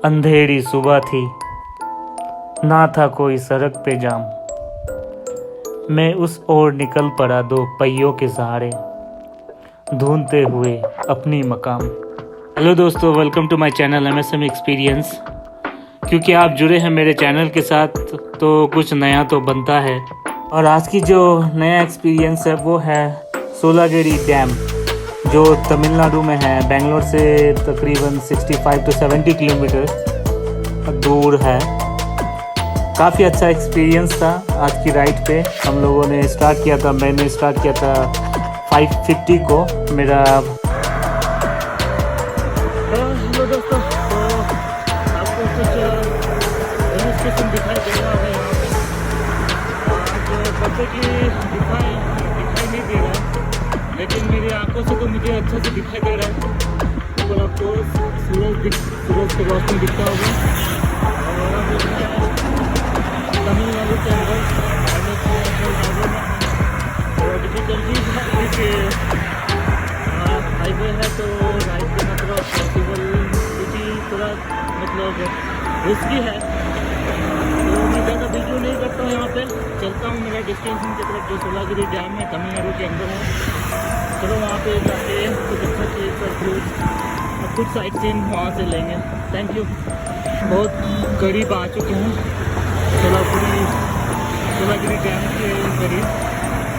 अंधेरी सुबह थी, ना था कोई सड़क पे जाम। मैं उस ओर निकल पड़ा दो पहियों के सहारे, ढूंढते हुए अपनी मकाम। हेलो दोस्तों, welcome to my channel MSM experience. क्योंकि आप जुड़े हैं मेरे चैनल के साथ तो कुछ नया तो बनता है। और आज की जो नया एक्सपीरियंस है वो है सोलागिरी डैम, जो तमिलनाडु में है। बेंगलोर से तकरीबन 65 to 70 किलोमीटर दूर है। काफ़ी अच्छा एक्सपीरियंस था। आज की राइड पे हम लोगों ने स्टार्ट किया था, मैंने स्टार्ट किया था 5:50 को मेरा। हेलो दोस्तों, तो आपको कुछ हिल स्टेशन दिखाई दे रहा है आज परफेक्टली दिखाई नहीं दे रहा है, लेकिन मेरी आंखों से तो मुझे अच्छा से दिखाई दे रहा है। ऊपर आपको सूरज की रोशनी दिखता होगा। और तमिलनाडु के अंदर और डिफिकल्टीज है कि हाईवे है तो राइड करना थोड़ा पॉसिबिलिटी थोड़ा मतलब रिस्की है। तो मैं ज़्यादा वीडियो नहीं करता हूँ, यहाँ पे चलता हूँ मेरा डेस्टिनेशन की तरफ, जो सोलागिरी डैम है, तमिलनाडु के अंदर है। चलो वहाँ पे जाके कुछ अच्छा चीज़ और कुछ साइट सीन वहाँ से लेंगे। Thank you. बहुत करीब आ चुके हैं सोलागिरी डैम के करीब,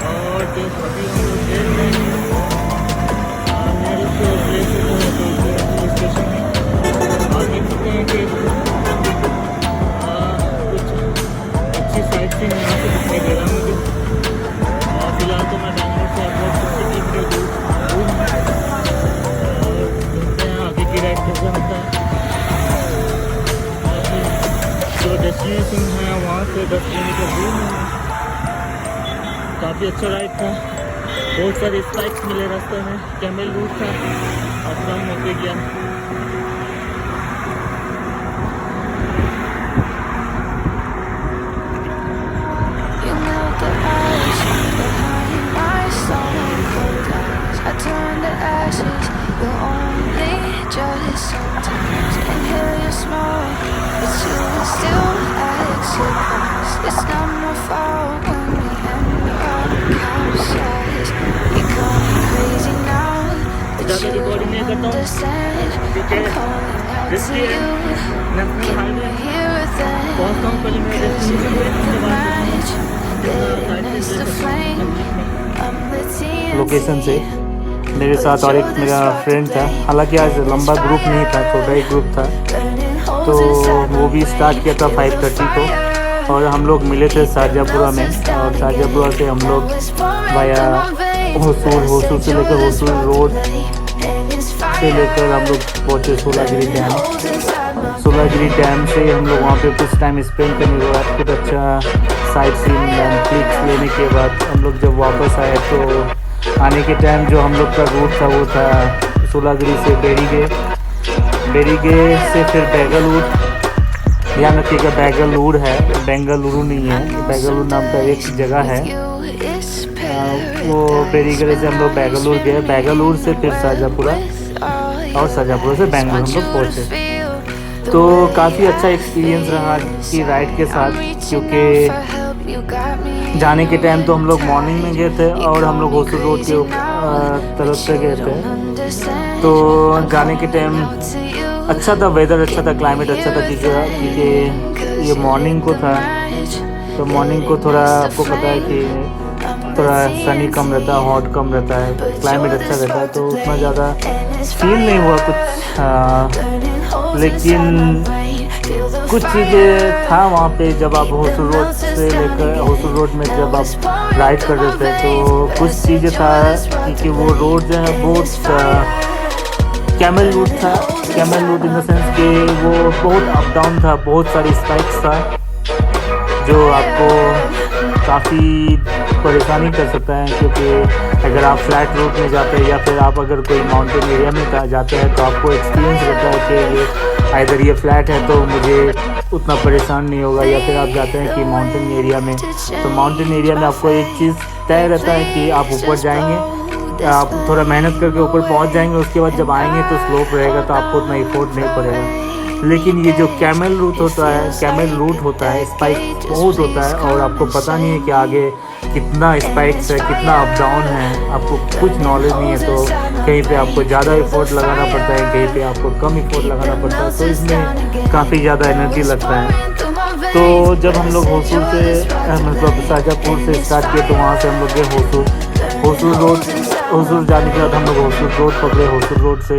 और जो अभी हम लोग देर में स्टेशन है। और देख सकते हैं कि कुछ अच्छी साइट सीन यहाँ से दिखाई दे रहा है मुझे। और फिलहाल तो मैं बेंगलोर से अप्रोच 50 किलोमीटर दूर हूँ। और देखते हैं आगे की राइड कैसा होता है। जो डेस्टिनेशन है वहाँ से 10 किलोमीटर दूर है। काफ़ी अच्छा राइड था, बहुत सारे स्पाइक्स मिले रास्ते में, कैमल रूट था, अप डाउन होते गया। It's not my fault when we end up outside. You're going crazy now, but ज़्यादा you रिकॉर्डिंग नहीं don't करता हूँ understand. क्योंकि I'm calling out to risky है। you. National Can highway you hear that? पहुँचता हूँ पहले मेरे 'Cause you डेस्टिनेशन पे, lit the उसके बाद match, lit as the flame. I'm the location से TNT. मेरे साथ और एक मेरा फ्रेंड था। हालांकि आज लंबा ग्रुप नहीं था, छोटा ही ग्रुप था, तो वो भी स्टार्ट किया था 5:30 को। और हम लोग मिले थे शाहजहाँपुरा में, और शाहजहाँपुरा से हम लोग वाया होसूर से लेकर होसूर रोड से लेकर हम लोग पहुँचे सोलागिरी डैम। सोलागिरी डैम से हम लोग वहाँ पे कुछ टाइम स्पेंड करने के बाद कुछ अच्छा साइट सीन क्लिक्स लेने के बाद हम लोग जब वापस आए तो आने के टाइम जो हम लोग का रूट था वो था सोलागिरी से बेरीगे से फिर बेंगलुरु। ध्यान रखिएगा बेंगलुरु है, बेंगलुरु नहीं है, बेंगलुरु नाम का एक जगह है। वो बेरीगे से हम लोग बेंगलुरु गए, बेंगलुरु से फिर शाहजहाँपुरा, और शाहजहाँपुरा से बेंगलुरु हम लोग पहुँचे। तो काफ़ी अच्छा एक्सपीरियंस रहा की राइड के साथ, क्योंकि जाने के टाइम तो हम लोग मॉर्निंग में गए थे और हम लोग होसूर रोड के तरफ से गए थे। तो जाने के टाइम अच्छा था, वेदर अच्छा था, क्लाइमेट अच्छा था, क्योंकि ये मॉर्निंग को था। तो मॉर्निंग को थोड़ा आपको पता है कि थोड़ा सनी कम रहता है, हॉट कम रहता है, क्लाइमेट अच्छा रहता है, तो उतना ज़्यादा फील नहीं हुआ कुछ। लेकिन कुछ चीज़ें था वहाँ पे जब आप होसूर रोड से लेकर होसूर रोड में जब आप राइड कर रहे थे, तो कुछ चीज़ें था क्योंकि वो रोड जो है बहुत कैमल रूट था। Camel route in the sense कि वो बहुत अप डाउन था, बहुत सारी स्पाइक्स था, जो आपको काफ़ी परेशानी कर सकता है। क्योंकि अगर आप फ्लैट रूट में जाते हैं या फिर आप अगर कोई माउंटेन एरिया में जाते हैं तो आपको एक्सपीरियंस रहता है कि ये आइदर ये फ्लैट है तो मुझे उतना परेशान नहीं होगा, या फिर आप जाते हैं कि माउंटेन एरिया में, तो माउंटेन एरिया में आपको एक चीज़ तय रहता है कि आप ऊपर जाएंगे, आप थोड़ा मेहनत करके ऊपर पहुंच जाएंगे, उसके बाद जब आएंगे तो स्लोप रहेगा तो आपको उतना एफोर्ट नहीं पड़ेगा। लेकिन ये जो कैमल रूट होता है स्पाइक बहुत होता है और आपको पता नहीं है कि आगे कितना स्पाइक्स है, कितना अप डाउन है, आपको कुछ नॉलेज नहीं है। तो कहीं पे आपको ज़्यादा एफर्ट लगाना पड़ता है, कहीं पे आपको कम एफर्ट लगाना पड़ता है, तो इसमें काफ़ी ज़्यादा एनर्जी लगता है। तो जब हम लोग होसूर से मतलब शाहजहाँपुर से स्टार्ट किए तो वहाँ से हम लोग गए होसूर जाने के बाद हम लोग होसूर रोड पकड़े। होसूर रोड से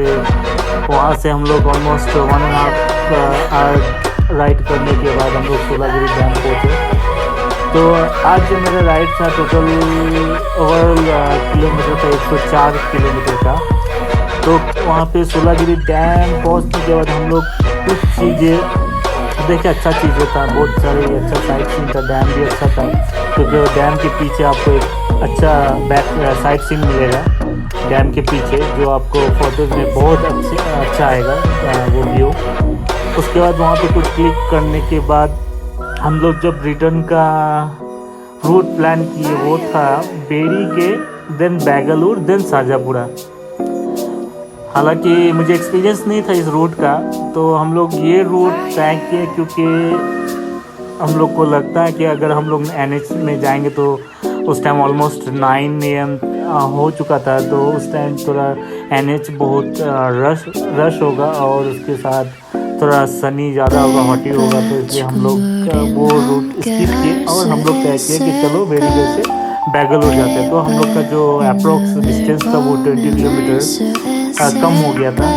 वहाँ से हम लोग ऑलमोस्ट 1.5 आवर राइड करने के बाद हम लोग सूलागिरी डैम पहुँचे। तो आज जो मेरा राइड था टोटल ओवरऑल किलोमीटर था 104 किलोमीटर का। तो वहाँ पे सूलागिरी डैम पहुँचने के बाद हम लोग कुछ चीज़ें देखे, अच्छा चीज़ें था, बहुत सारे अच्छा साइट सीन था, डैम भी अच्छा था क्योंकि डैम के पीछे आपको एक अच्छा बैक साइट सीन मिलेगा डैम के पीछे, जो आपको फोटोज़ में बहुत अच्छा आएगा वो व्यू। उसके बाद वहाँ पे कुछ क्लिक करने के बाद हम लोग जब रिटर्न का रूट प्लान किए वो था बेरी के, देन बेंगलुरु, देन शाहजहाँपुरा। हालांकि मुझे एक्सपीरियंस नहीं था इस रूट का, तो हम लोग ये रूट तय किए क्योंकि हम लोग को लगता है कि अगर हम लोग NH में जाएंगे तो उस टाइम ऑलमोस्ट 9 AM हो चुका था, तो उस टाइम थोड़ा NH बहुत रश होगा और उसके साथ थोड़ा सनी ज़्यादा होगा, हॉटी होगा, तो इसलिए हम लोग वो रूट स्किप किए और हम लोग तय किए कि चलो बेरीगे से बेंगलुरु जाते हैं। तो हम लोग का जो अप्रोक्स डिस्टेंस था वो 20 किलोमीटर कम हो गया था।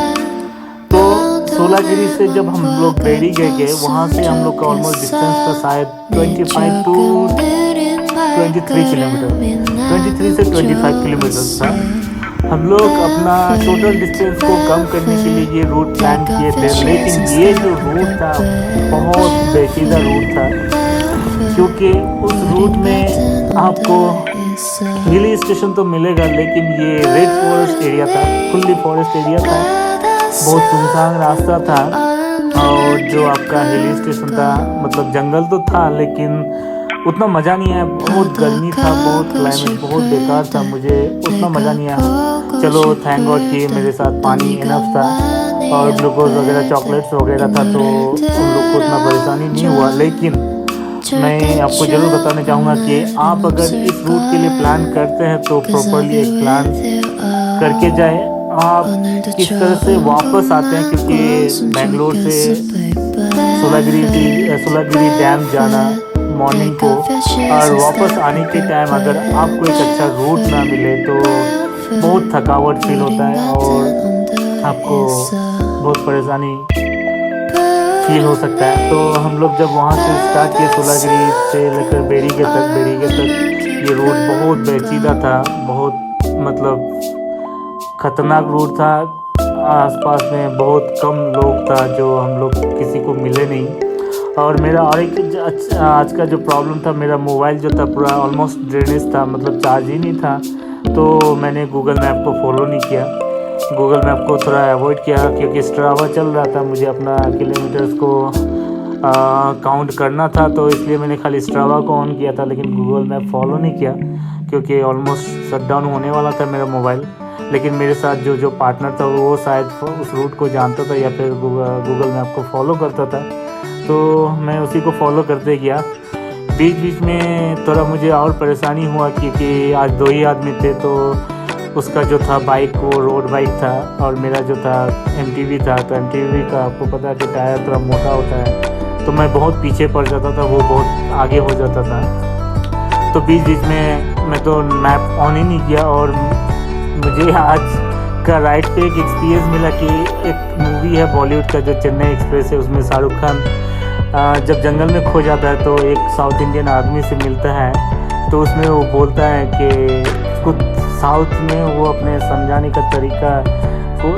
तो सूलागिरी से जब हम लोग बेरीगे गए वहाँ से हम लोग का ऑलमोस्ट डिस्टेंस था शायद 25 to 23 किलोमीटर, 23 से 25 किलोमीटर था। हम लोग अपना टोटल डिस्टेंस को कम करने के लिए ये रूट प्लान किए थे, लेकिन ये जो रूट था बहुत पेचीदा रूट था क्योंकि उस रूट में आपको हिल स्टेशन तो मिलेगा, लेकिन ये रेड फॉरेस्ट एरिया था, फुल्ली फॉरेस्ट एरिया था, बहुत सुनसान रास्ता था। और जो आपका हिल स्टेशन था मतलब जंगल तो था लेकिन उतना मज़ा नहीं आया, बहुत गर्मी था, बहुत क्लाइमेट बहुत बेकार था, मुझे उतना मज़ा नहीं आया। चलो थैंक गॉड कि मेरे साथ पानी इनफ था और ग्लूकोज वगैरह चॉकलेट्स वगैरह था, तो उन लोग को उतना परेशानी नहीं हुआ। लेकिन मैं आपको ज़रूर बताना चाहूँगा कि आप अगर इस रूट के लिए प्लान करते हैं तो प्रॉपरली एक प्लान करके जाए। आप किस तरह से वापस आते हैं, क्योंकि बेंगलोर से सूलागिरी डैम जाना मॉर्निंग को और वापस आने के टाइम अगर आपको एक अच्छा रूट ना मिले तो बहुत थकावट फील होता है और आपको बहुत परेशानी फील हो सकता है। तो हम लोग जब वहाँ से स्टार्ट किए सूलागिरी से लेकर बेरीगे तक ये रोड बहुत पेचीदा था, बहुत मतलब ख़तरनाक रूट था। आसपास में बहुत कम लोग था, जो हम लोग किसी को मिले नहीं। और मेरा और एक आज का जो प्रॉब्लम था, मेरा मोबाइल जो था पूरा ऑलमोस्ट ड्रेनेज था, मतलब चार्ज ही नहीं था, तो मैंने गूगल मैप को फॉलो नहीं किया, गूगल मैप को थोड़ा अवॉइड किया क्योंकि स्ट्रावा चल रहा था, मुझे अपना किलोमीटर्स को काउंट करना था, तो इसलिए मैंने खाली स्ट्रावा को ऑन किया था, लेकिन गूगल मैप फॉलो नहीं किया क्योंकि ऑलमोस्ट शट डाउन होने वाला था मेरा मोबाइल। लेकिन मेरे साथ जो पार्टनर था वो शायद उस रूट को जानता था या फिर गूगल मैप को फॉलो करता था, तो मैं उसी को फॉलो करते गया। बीच बीच में थोड़ा मुझे और परेशानी हुआ क्योंकि आज 2 ही आदमी थे, तो उसका जो था बाइक वो रोड बाइक था और मेरा जो था MTV था, तो MTV का आपको पता है कि टायर थोड़ा मोटा होता है, तो मैं बहुत पीछे पड़ जाता था, वो बहुत आगे हो जाता था। तो बीच बीच में मैं तो मैप ऑन ही नहीं किया। और मुझे आज का राइड पे एक एक्सपीरियंस मिला कि एक मूवी है बॉलीवुड का जो चेन्नई एक्सप्रेस है, उसमें शाहरुख खान जब जंगल में खो जाता है तो एक साउथ इंडियन आदमी से मिलता है, तो उसमें वो बोलता है कि कुछ साउथ में वो अपने समझाने का तरीका को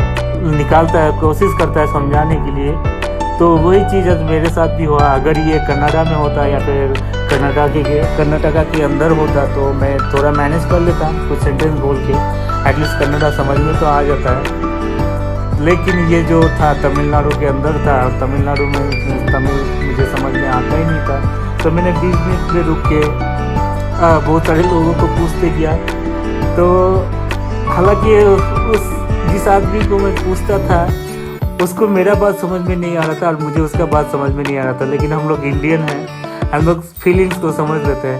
निकालता है, कोशिश करता है समझाने के लिए। तो वही चीज़ आज मेरे साथ भी हुआ। अगर ये कनाडा में होता या फिर कर्नाटका के अंदर होता तो मैं थोड़ा मैनेज कर लेता, कुछ सेंटेंस बोल के एटलीस्ट कन्नड़ा समझ में तो आ जाता है। लेकिन ये जो था तमिलनाडु के अंदर था, तमिलनाडु में तमिल मुझे समझ में आता ही नहीं था, तो मैंने 20 मिनट में रुक के बहुत सारे लोगों को पूछते गया। तो हालांकि उस जिस आदमी को मैं पूछता था उसको मेरा बात समझ में नहीं आ रहा था और मुझे उसका बात समझ में नहीं आ रहा था, लेकिन हम लोग इंडियन हैं, हम लोग फीलिंग्स को समझ लेते हैं।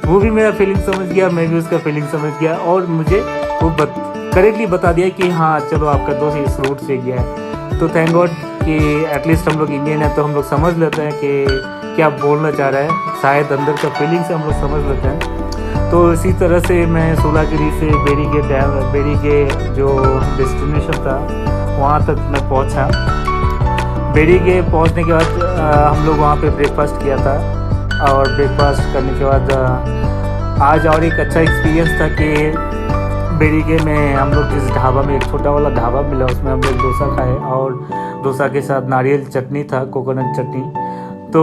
वो भी मेरा फीलिंग समझ गया, मैं भी उसका फीलिंग समझ गया और मुझे वो करेक्टली बता दिया कि हाँ चलो आपका दोस्त इस रूट से गया है। तो थैंक गॉड कि एटलीस्ट हम लोग इंडियन हैं तो हम लोग समझ लेते हैं कि क्या बोलना चाह रहा है, शायद अंदर का फीलिंग से हम लोग समझ लेते हैं। तो इसी तरह से मैं सूलागिरी से बेरी के जो डेस्टिनेशन था वहाँ तक मैं पहुँचा। बेरी के पहुँचने के बाद हम लोग वहाँ पे ब्रेकफास्ट किया था और ब्रेकफास्ट करने के बाद आज और एक अच्छा एक्सपीरियंस था कि बेरी के में हम लोग जिस ढाबा में, एक छोटा वाला ढाबा मिला, उसमें हम लोग डोसा खाए और डोसा के साथ नारियल चटनी था, कोकोनट चटनी। तो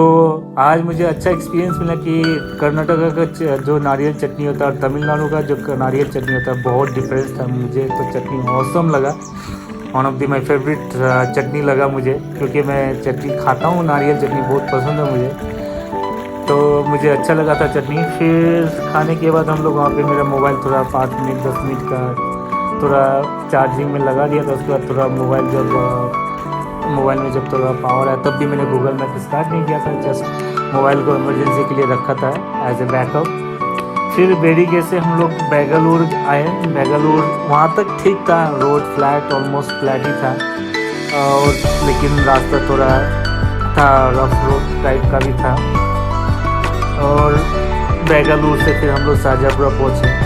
आज मुझे अच्छा एक्सपीरियंस मिला कि कर्नाटका का जो नारियल चटनी होता है और तमिलनाडु का जो नारियल चटनी होता है बहुत डिफरेंस था। मुझे तो चटनी ऑसम लगा, one of the my favourite chutney लगा मुझे, क्योंकि मैं चटनी खाता हूँ, नारियल चटनी बहुत पसंद है मुझे, तो मुझे अच्छा लगा था चटनी। फिर खाने के बाद हम लोग वहाँ पे मेरा मोबाइल थोड़ा 5 मिनट 10 मिनट का थोड़ा चार्जिंग में लगा दिया था। उसके बाद थोड़ा मोबाइल में जब थोड़ा पावर आया तब भी मैंने गूगल मैप स्टार्ट नहीं किया था, जस्ट मोबाइल को इमरजेंसी के लिए रखा था एज ए बैकअप। फिर बेरीगे से हम लोग बेंगलुरु आए। बेंगलुरु वहाँ तक ठीक था, रोड फ्लैट, ऑलमोस्ट फ्लैट ही था, और लेकिन रास्ता थोड़ा था, रफ रोड टाइप का भी था। और बेंगलुरु से फिर हम लोग शाहजहाँपुरा पहुँचे।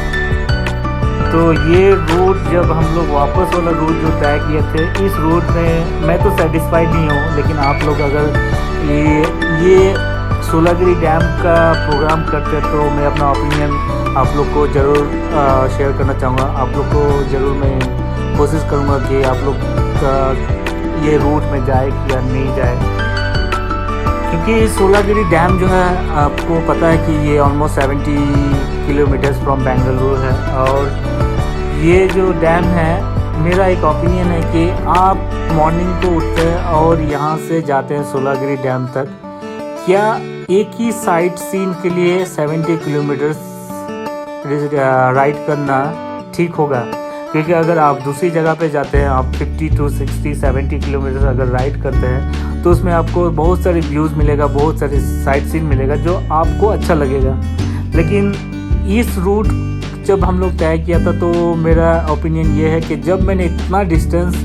तो ये रूट जब हम लोग वापस वाला रूट जो तय किए थे, इस रूट में मैं तो सेटिस्फाइड नहीं हूँ, लेकिन आप लोग अगर ये सूलागिरी डैम का प्रोग्राम करते तो मैं अपना ओपिनियन आप लोग को ज़रूर शेयर करना चाहूँगा। आप लोग को ज़रूर मैं कोशिश करूँगा कि आप लोग का ये रूट में जाए या नहीं जाए, क्योंकि सूलागिरी डैम जो है आपको पता है कि ये ऑलमोस्ट 70 किलोमीटर्स फ्रॉम बेंगलुरु है। और ये जो डैम है, मेरा एक ओपिनियन है कि आप मॉर्निंग को उठते हैं और यहाँ से जाते हैं सूलागिरी डैम तक, क्या एक ही साइट सीन के लिए 70 किलोमीटर्स राइड करना ठीक होगा? क्योंकि अगर आप दूसरी जगह पे जाते हैं, आप 50 to 60 70 किलोमीटर अगर राइड करते हैं तो उसमें आपको बहुत सारे व्यूज़ मिलेगा, बहुत सारे साइट सीन मिलेगा जो आपको अच्छा लगेगा। लेकिन इस रूट जब हम लोग तय किया था तो मेरा ओपिनियन ये है कि जब मैंने इतना डिस्टेंस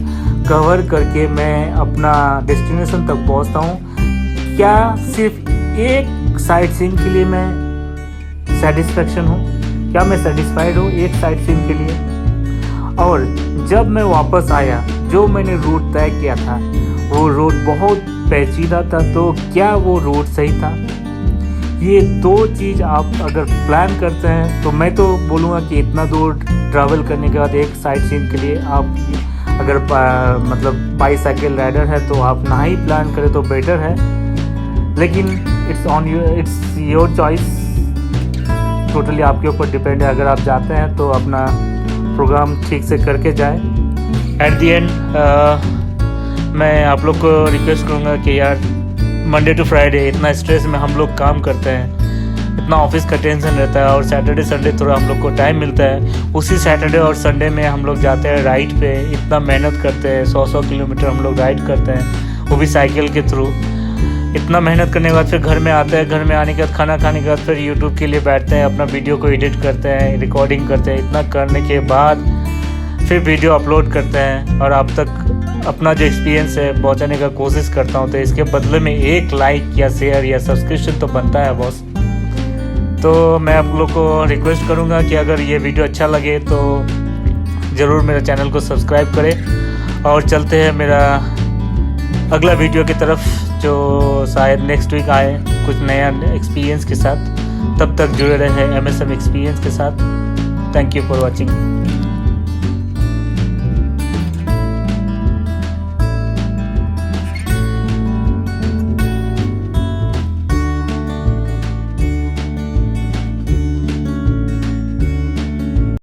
कवर करके मैं अपना डेस्टिनेशन तक पहुंचता हूं, क्या सिर्फ एक साइट सीन के लिए मैं सेटिस्फेक्शन हूं? क्या मैं सेटिस्फाइड हूं एक साइट सीन के लिए? और जब मैं वापस आया, जो मैंने रूट तय किया था वो रूट बहुत पेचीदा था, तो क्या वो रूट सही था? ये दो चीज़ आप अगर प्लान करते हैं तो मैं तो बोलूँगा कि इतना दूर ट्रैवल करने के बाद एक साइट सीन के लिए आप अगर मतलब बाईसाइकिल राइडर है तो आप ना ही प्लान करें तो बेटर है। लेकिन इट्स योर चॉइस, टोटली आपके ऊपर डिपेंड है। अगर आप जाते हैं तो अपना प्रोग्राम ठीक से करके जाएं। एट दी एंड मैं आप लोग को रिक्वेस्ट करूँगा कि यार मंडे टू फ्राइडे इतना स्ट्रेस में हम लोग काम करते हैं, इतना ऑफिस का टेंशन रहता है, और सैटरडे संडे थोड़ा हम लोग को टाइम मिलता है, उसी सैटरडे और संडे में हम लोग जाते हैं राइड पे, इतना मेहनत करते हैं, 100 किलोमीटर हम लोग राइड करते हैं, वो भी साइकिल के थ्रू। इतना मेहनत करने के बाद फिर घर में आते हैं, घर में आने के बाद खाना खाने के बाद फिर यूट्यूब के लिए बैठते हैं, अपना वीडियो को एडिट करते हैं, रिकॉर्डिंग करते हैं। इतना करने के बाद फिर वीडियो अपलोड करते हैं और आप तक अपना जो एक्सपीरियंस है पहुंचाने का कोशिश करता हूं, तो इसके बदले में एक लाइक या शेयर या सब्सक्रिप्शन तो बनता है बॉस। तो मैं आप लोग को रिक्वेस्ट करूंगा कि अगर ये वीडियो अच्छा लगे तो ज़रूर मेरे चैनल को सब्सक्राइब करें। और चलते हैं मेरा अगला वीडियो की तरफ, जो शायद नेक्स्ट वीक आए कुछ नया एक्सपीरियंस के साथ। तब तक जुड़े रहे MSM एक्सपीरियंस के साथ। Thank you for watching.